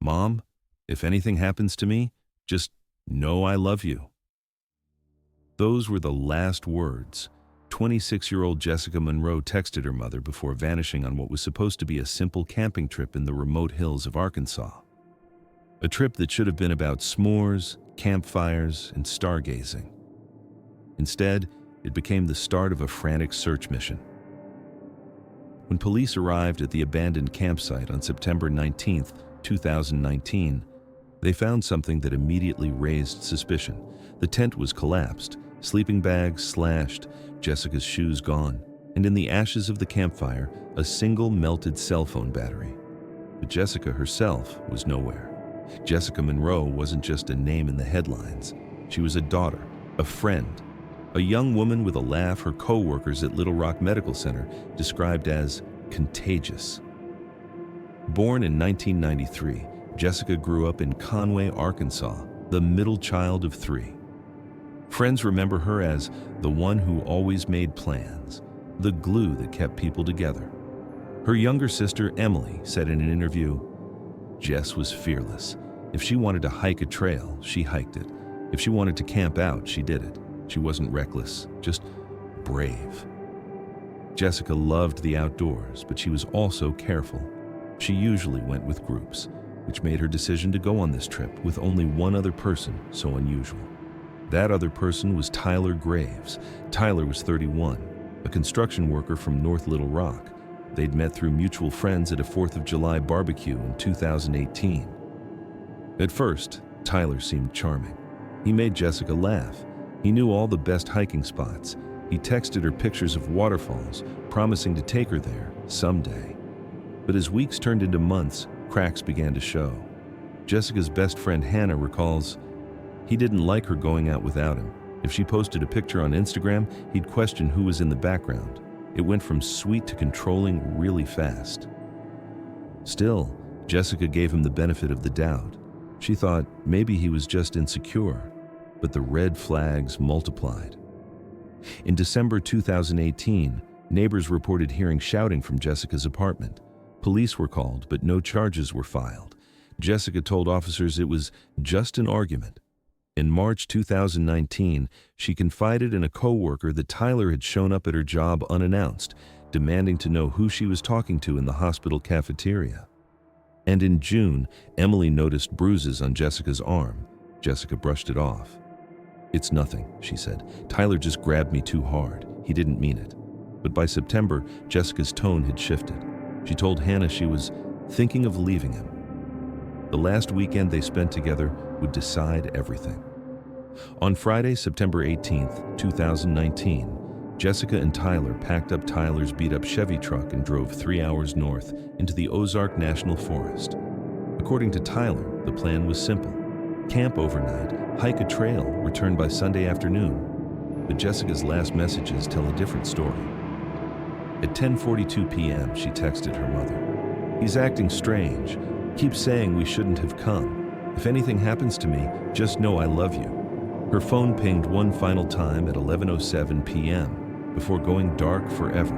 "Mom, if anything happens to me, just know I love you." Those were the last words 26-year-old Jessica Monroe texted her mother before vanishing on what was supposed to be a simple camping trip in the remote hills of Arkansas. A trip that should have been about s'mores, campfires, and stargazing. Instead, it became the start of a frantic search mission. When police arrived at the abandoned campsite on September 19, 2019, they found something that immediately raised suspicion. The tent was collapsed, sleeping bags slashed, Jessica's shoes gone, and in the ashes of the campfire, a single melted cell phone battery. But Jessica herself was nowhere. Jessica Monroe wasn't just a name in the headlines. She was a daughter, a friend, a young woman with a laugh her co-workers at Little Rock Medical Center described as contagious. Born in 1993, Jessica grew up in Conway, Arkansas, the middle child of 3. Friends remember her as the one who always made plans, the glue that kept people together. Her younger sister, Emily, said in an interview, "Jess was fearless. If she wanted to hike a trail, she hiked it. If she wanted to camp out, she did it. She wasn't reckless, just brave." Jessica loved the outdoors, but she was also careful. She usually went with groups, which made her decision to go on this trip with only one other person so unusual. That other person was Tyler Graves. Tyler was 31, a construction worker from North Little Rock. They'd met through mutual friends at a 4th of July barbecue in 2018. At first, Tyler seemed charming. He made Jessica laugh. He knew all the best hiking spots. He texted her pictures of waterfalls, promising to take her there someday. But as weeks turned into months, cracks began to show. Jessica's best friend Hannah recalls, he didn't like her going out without him. If she posted a picture on Instagram, he'd question who was in the background. It went from sweet to controlling really fast. Still, Jessica gave him the benefit of the doubt. She thought maybe he was just insecure, but the red flags multiplied. In December 2018, neighbors reported hearing shouting from Jessica's apartment. Police were called, but no charges were filed. Jessica told officers it was just an argument. In March 2019, she confided in a co-worker that Tyler had shown up at her job unannounced, demanding to know who she was talking to in the hospital cafeteria. And in June, Emily noticed bruises on Jessica's arm. Jessica brushed it off. "It's nothing," she said. "Tyler just grabbed me too hard. He didn't mean it." But by September, Jessica's tone had shifted. She told Hannah she was thinking of leaving him. The last weekend they spent together would decide everything. On Friday, September 18th, 2019, Jessica and Tyler packed up Tyler's beat-up Chevy truck and drove 3 hours north into the Ozark National Forest. According to Tyler, the plan was simple. Camp overnight, hike a trail, return by Sunday afternoon. But Jessica's last messages tell a different story. At 10:42 p.m., she texted her mother, "He's acting strange. Keeps saying we shouldn't have come. If anything happens to me, just know I love you." Her phone pinged one final time at 11:07 p.m. before going dark forever.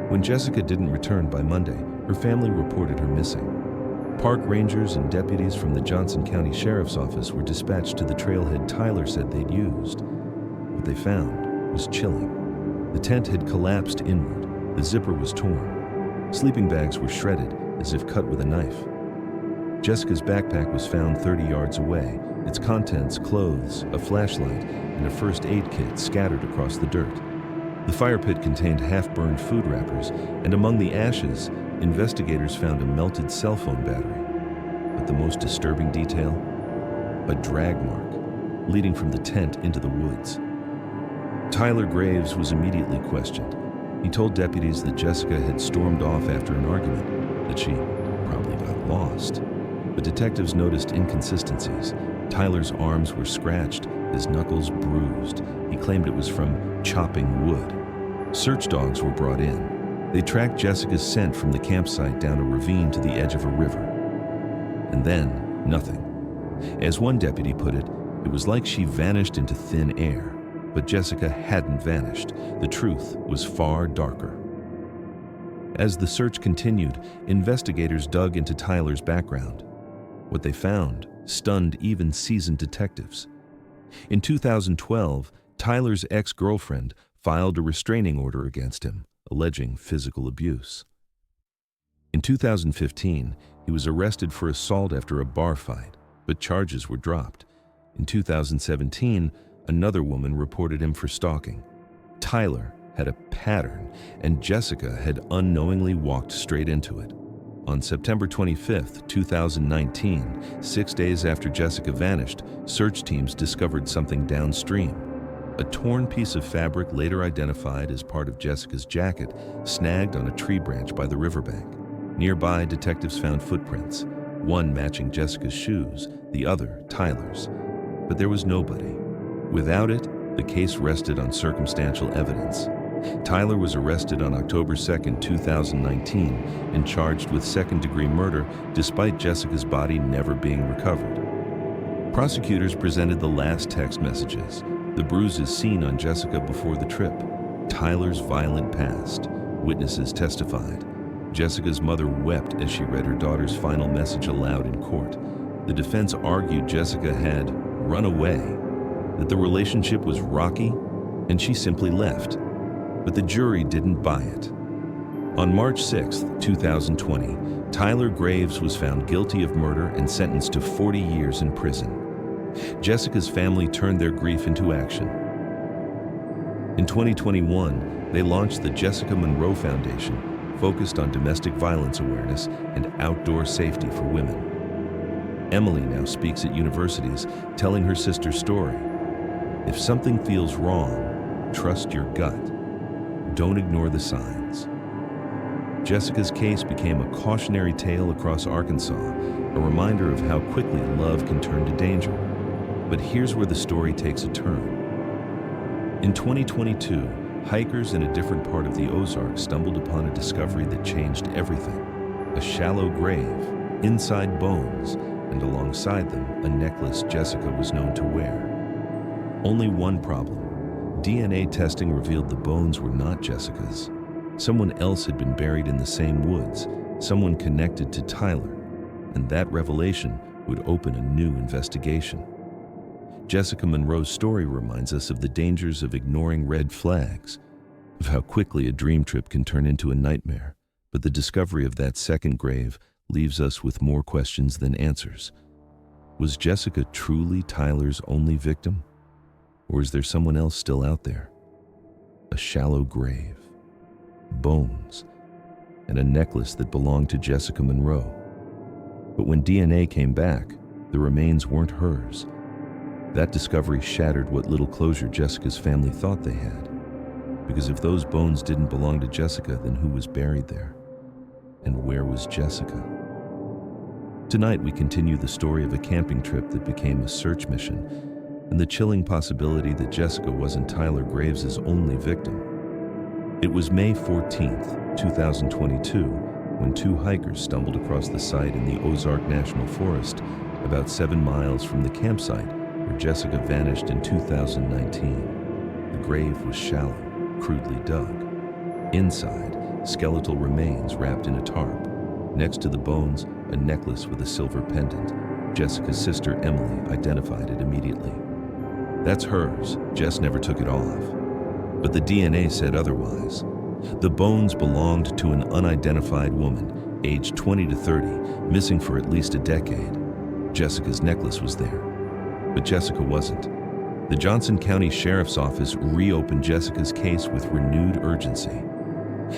When Jessica didn't return by Monday, her family reported her missing. Park rangers and deputies from the Johnson County Sheriff's Office were dispatched to the trailhead Tyler said they'd used. What they found was chilling. The tent had collapsed inward. The zipper was torn. Sleeping bags were shredded as if cut with a knife. Jessica's backpack was found 30 yards away, its contents, clothes, a flashlight, and a first aid kit scattered across the dirt. The fire pit contained half-burned food wrappers, and among the ashes, investigators found a melted cell phone battery. But the most disturbing detail? A drag mark leading from the tent into the woods. Tyler Graves was immediately questioned. He told deputies that Jessica had stormed off after an argument, that she probably got lost. But detectives noticed inconsistencies. Tyler's arms were scratched, his knuckles bruised. He claimed it was from chopping wood. Search dogs were brought in. They tracked Jessica's scent from the campsite down a ravine to the edge of a river. And then, nothing. As one deputy put it, it was like she vanished into thin air. But Jessica hadn't vanished. The truth was far darker. As the search continued, investigators dug into Tyler's background. What they found stunned even seasoned detectives. In 2012, Tyler's ex-girlfriend filed a restraining order against him, alleging physical abuse. In 2015, he was arrested for assault after a bar fight, but charges were dropped. In 2017, another woman reported him for stalking. Tyler had a pattern, and Jessica had unknowingly walked straight into it. On September 25, 2019, 6 days after Jessica vanished, search teams discovered something downstream. A torn piece of fabric later identified as part of Jessica's jacket, snagged on a tree branch by the riverbank. Nearby, detectives found footprints, one matching Jessica's shoes, the other Tyler's. But there was nobody. Without it, the case rested on circumstantial evidence. Tyler was arrested on October 2, 2019, and charged with second-degree murder despite Jessica's body never being recovered. Prosecutors presented the last text messages, the bruises seen on Jessica before the trip, Tyler's violent past. Witnesses testified. Jessica's mother wept as she read her daughter's final message aloud in court. The defense argued Jessica had run away, that the relationship was rocky, and she simply left. But the jury didn't buy it. On March 6, 2020, Tyler Graves was found guilty of murder and sentenced to 40 years in prison. Jessica's family turned their grief into action. In 2021, they launched the Jessica Monroe Foundation, focused on domestic violence awareness and outdoor safety for women. Emily now speaks at universities, telling her sister's story. If something feels wrong, trust your gut. Don't ignore the signs. Jessica's case became a cautionary tale across Arkansas, a reminder of how quickly love can turn to danger. But here's where the story takes a turn. In 2022, hikers in a different part of the Ozarks stumbled upon a discovery that changed everything. A shallow grave, inside bones, and alongside them, a necklace Jessica was known to wear. Only one problem. DNA testing revealed the bones were not Jessica's. Someone else had been buried in the same woods, someone connected to Tyler, and that revelation would open a new investigation. Jessica Monroe's story reminds us of the dangers of ignoring red flags, of how quickly a dream trip can turn into a nightmare, but the discovery of that second grave leaves us with more questions than answers. Was Jessica truly Tyler's only victim? Or is there someone else still out there? A shallow grave, bones, and a necklace that belonged to Jessica Monroe. But when DNA came back, the remains weren't hers. That discovery shattered what little closure Jessica's family thought they had. Because if those bones didn't belong to Jessica, then who was buried there? And where was Jessica? Tonight we continue the story of a camping trip that became a search mission, and the chilling possibility that Jessica wasn't Tyler Graves' only victim. It was May 14th, 2022, when two hikers stumbled across the site in the Ozark National Forest, about 7 miles from the campsite where Jessica vanished in 2019. The grave was shallow, crudely dug. Inside, skeletal remains wrapped in a tarp. Next to the bones, a necklace with a silver pendant. Jessica's sister Emily identified it immediately. That's hers. Jess never took it off. But the DNA said otherwise. The bones belonged to an unidentified woman, aged 20 to 30, missing for at least a decade. Jessica's necklace was there, but Jessica wasn't. The Johnson County Sheriff's Office reopened Jessica's case with renewed urgency.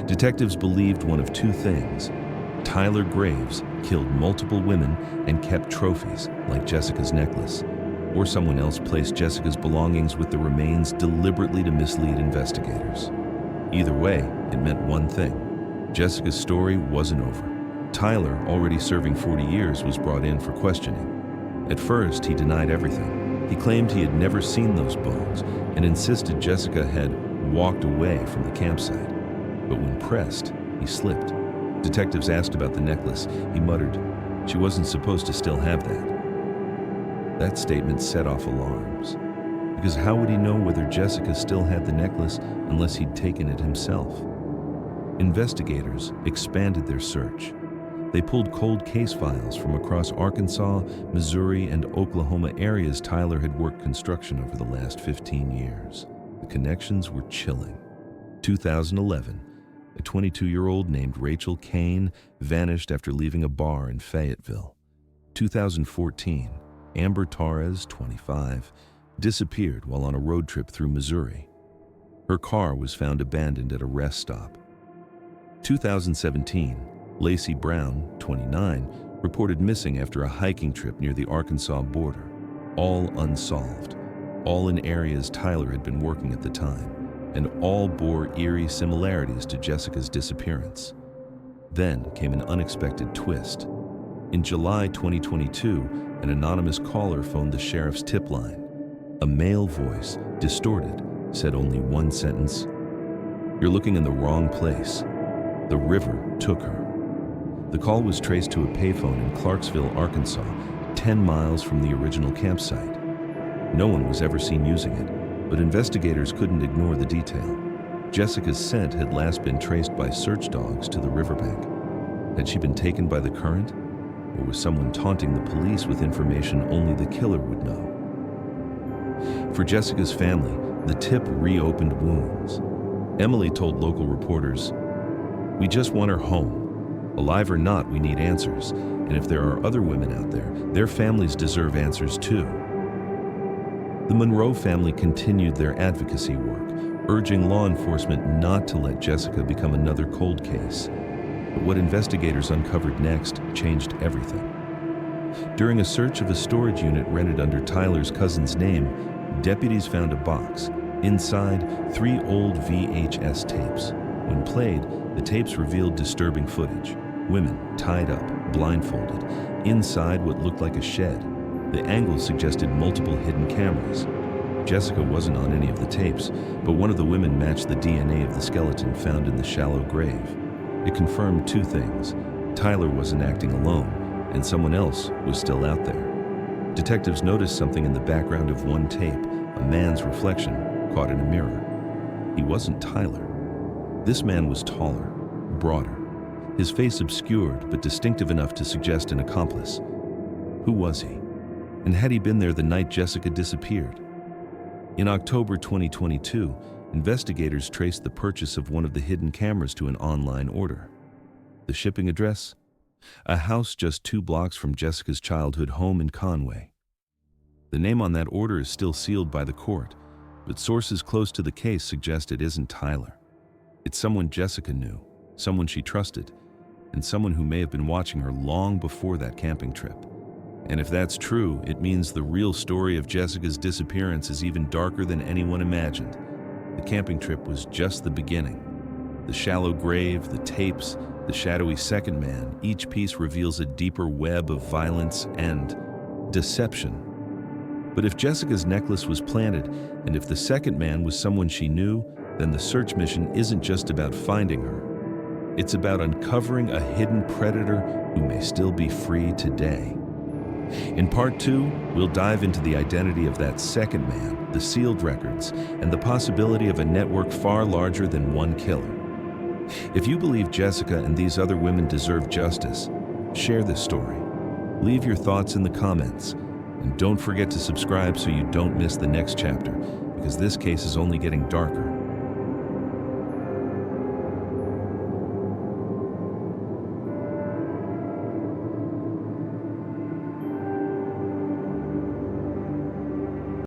Detectives believed one of two things. Tyler Graves killed multiple women and kept trophies, like Jessica's necklace, or someone else placed Jessica's belongings with the remains deliberately to mislead investigators. Either way, it meant one thing. Jessica's story wasn't over. Tyler, already serving 40 years, was brought in for questioning. At first, he denied everything. He claimed he had never seen those bones and insisted Jessica had walked away from the campsite. But when pressed, he slipped. Detectives asked about the necklace. He muttered, "She wasn't supposed to still have that." That statement set off alarms, because how would he know whether Jessica still had the necklace unless he'd taken it himself? Investigators expanded their search. They pulled cold case files from across Arkansas, Missouri, and Oklahoma areas Tyler had worked construction over the last 15 years. The connections were chilling. 2011, a 22-year-old named Rachel Kane vanished after leaving a bar in Fayetteville. 2014, Amber Torres, 25, disappeared while on a road trip through Missouri. Her car was found abandoned at a rest stop. 2017, Lacey Brown, 29, reported missing after a hiking trip near the Arkansas border. All unsolved, all in areas Tyler had been working at the time, and all bore eerie similarities to Jessica's disappearance. Then came an unexpected twist. In July 2022, an anonymous caller phoned the sheriff's tip line. A male voice, distorted, said only one sentence: "You're looking in the wrong place. The river took her." The call was traced to a payphone in Clarksville, Arkansas, 10 miles from the original campsite. No one was ever seen using it, but investigators couldn't ignore the detail. Jessica's scent had last been traced by search dogs to the riverbank. Had she been taken by the current? Or was someone taunting the police with information only the killer would know? For Jessica's family, the tip reopened wounds. Emily told local reporters, "We just want her home. Alive or not, we need answers. And if there are other women out there, their families deserve answers too." The Monroe family continued their advocacy work, urging law enforcement not to let Jessica become another cold case. But what investigators uncovered next changed everything. During a search of a storage unit rented under Tyler's cousin's name, deputies found a box. Inside, 3 old VHS tapes. When played, the tapes revealed disturbing footage. Women tied up, blindfolded. Inside what looked like a shed. The angle suggested multiple hidden cameras. Jessica wasn't on any of the tapes, but one of the women matched the DNA of the skeleton found in the shallow grave. It confirmed 2 things. Tyler wasn't acting alone, and someone else was still out there. Detectives noticed something in the background of one tape, a man's reflection caught in a mirror. He wasn't Tyler. This man was taller, broader, his face obscured but distinctive enough to suggest an accomplice. Who was he? And had he been there the night Jessica disappeared? In October 2022, investigators traced the purchase of one of the hidden cameras to an online order. The shipping address? A house just 2 blocks from Jessica's childhood home in Conway. The name on that order is still sealed by the court, but sources close to the case suggest it isn't Tyler. It's someone Jessica knew, someone she trusted, and someone who may have been watching her long before that camping trip. And if that's true, it means the real story of Jessica's disappearance is even darker than anyone imagined. The camping trip was just the beginning. The shallow grave, the tapes, the shadowy second man, each piece reveals a deeper web of violence and deception. But if Jessica's necklace was planted, and if the second man was someone she knew, then the search mission isn't just about finding her. It's about uncovering a hidden predator who may still be free today. In Part 2, we'll dive into the identity of that second man, the sealed records, and the possibility of a network far larger than one killer. If you believe Jessica and these other women deserve justice, share this story. Leave your thoughts in the comments, and don't forget to subscribe so you don't miss the next chapter, because this case is only getting darker.